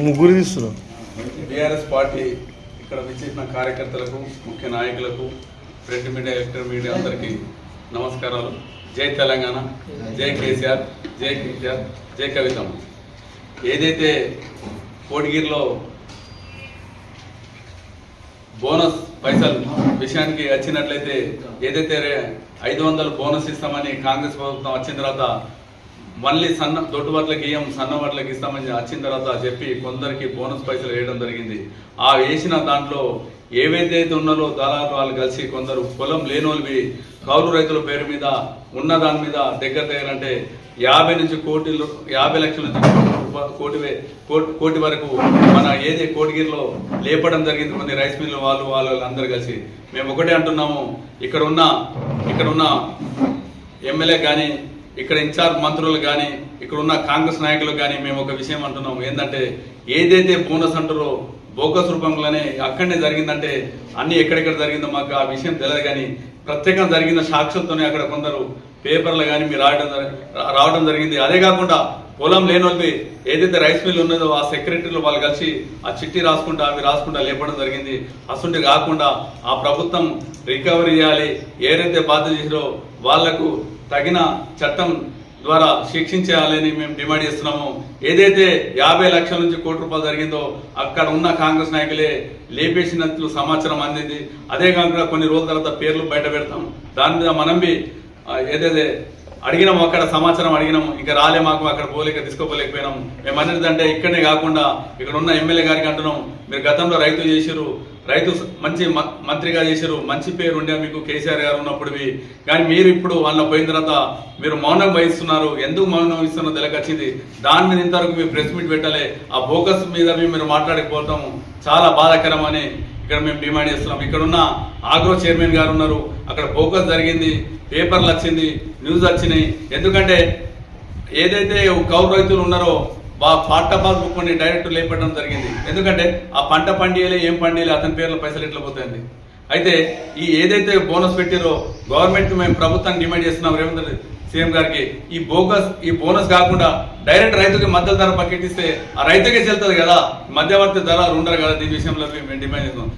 ముగ్గురు తీస్తున్నాం. TRS party ఇక్కడ విచ్చేసిన కార్యకర్తలకు, ముఖ్య నాయకులకు, ప్రింట్ మీడియా, ఎలక్ట్రానిక్ మీడియా అందరికీ నమస్కారాలు. జై తెలంగాణ, జై కేసీఆర్, జై కేసీఆర్, జై కవితమ్మ. ఏదైతే కోటగిరిలో బోనస్ పైసలు విషయానికి వచ్చినట్లయితే, ఏదైతే 500 బోనస్ ఇస్తామని కాంగ్రెస్ ప్రభుత్వం వచ్చిన తర్వాత మళ్ళీ దొడ్డు వాట్లకి ఇయ్యం, సన్న వాట్లకి ఇస్తామని వచ్చిన తర్వాత చెప్పి కొందరికి బోనస్ పైసలు వేయడం జరిగింది. ఆ వేసిన దాంట్లో ఏవైతే ఉన్నారో దళాలు వాళ్ళు కలిసి కొందరు పొలం లేని వాళ్ళవి కౌలు రైతుల పేరు మీద ఉన్న దాని మీద దగ్గర అంటే 50 నుంచి 50 లక్షల నుంచి కోటి వరకు మన ఏది కోటగిరిలో లేపడం జరిగింది. కొన్ని రైస్ మిల్లు వాళ్ళు అందరూ కలిసి మేము ఒకటే అంటున్నాము, ఇక్కడ ఉన్న ఎమ్మెల్యే కానీ, ఇక్కడ ఇన్ఛార్జ్ మంత్రులు కానీ, ఇక్కడ ఉన్న కాంగ్రెస్ నాయకులకు కానీ మేము ఒక విషయం అంటున్నాము. ఏంటంటే ఏదైతే బోనస్ అంటారో బోగస్ రూపంలోనే అక్కడనే జరిగిందంటే అన్ని ఎక్కడెక్కడ జరిగిందో మాకు ఆ విషయం తెలియదు. కానీ ప్రత్యేకంగా జరిగిన సాక్షులతోనే అక్కడ కొందరు పేపర్లు కానీ మీరు రావడం జరిగింది. అదే కాకుండా పొలం లేని వాళ్ళకి ఏదైతే రైస్ మిల్ ఉన్నదో ఆ సెక్రటరీలు వాళ్ళు కలిసి ఆ చిట్టి రాసుకుంటా లేపడం జరిగింది. అసలు కాకుండా ఆ ప్రభుత్వం రికవరీ చేయాలి, ఏదైతే బాధ్యత చేసారో వాళ్లకు తగిన చట్టం ద్వారా శిక్షించాలని మేము డిమాండ్ చేస్తున్నాము. ఏదైతే 50 లక్షల నుంచి కోటి రూపాయలు జరిగిందో అక్కడ ఉన్న కాంగ్రెస్ నాయకులే లేపేసినట్లు సమాచారం అందింది. అదే కాకుండా కొన్ని రోజుల తర్వాత పేర్లు బయట పెడతాం. దాని మీద మనం ఏదైతే అడిగినాము, అక్కడ సమాచారం అడిగినాము, ఇంకా రాలే, మాకు అక్కడ తీసుకోపోలేకపోయినాము. మేము అనేది అంటే ఇక్కడనే కాకుండా ఇక్కడ ఉన్న ఎమ్మెల్యే గారికి అంటున్నాం, మీరు గతంలో రైతు మంచి మంత్రిగా చేశారు, మంచి పేరు ఉండే మీకు కేసీఆర్ గారు ఉన్నప్పుడువి. కానీ మీరు ఇప్పుడు వాళ్ళ పోయిన తర్వాత మీరు మౌనం వహిస్తున్నారు. ఎందుకు మౌనం వహిస్తున్నారో తెలియకొచ్చింది. దాని మీద ఇంతవరకు మీరు ప్రెస్ మీట్ పెట్టాలి. ఆ బోగస్ మీద మీరు మాట్లాడకపోవటం చాలా బాధాకరం అని ఇక్కడ మేము డిమాండ్ చేస్తున్నాం. ఇక్కడ ఉన్న ఆగ్రో చైర్మన్ గారు ఉన్నారు, అక్కడ బోగస్ జరిగింది, పేపర్లు వచ్చింది, న్యూస్ వచ్చినాయి. ఎందుకంటే ఏదైతే కౌలు రైతులు ఉన్నారో పంట పాస్బుక్ ని డైరెక్ట్ లేపడం జరిగింది. ఎందుకంటే ఆ పంట పండియలే ఏం పండియలే అతని పేర్ల పైసలు ఎట్లా పోతాయండి. అయితే ఈ ఏదైతే బోనస్ పెట్టారో గవర్నమెంట్ మేము ప్రభుత్వాన్ని డిమాండ్ చేస్తున్నాం, రేవంత్ సీఎం గారికి ఈ బోనస్ కాకుండా డైరెక్ట్ రైతుకి మద్దతు ధర పక్కెట్టిస్తే ఆ రైతుకే చెల్తుంది కదా, మధ్యవర్తి ధరలు ఉండరు కదా. దీని విషయంలో మేము డిమాండ్ చేస్తున్నాం.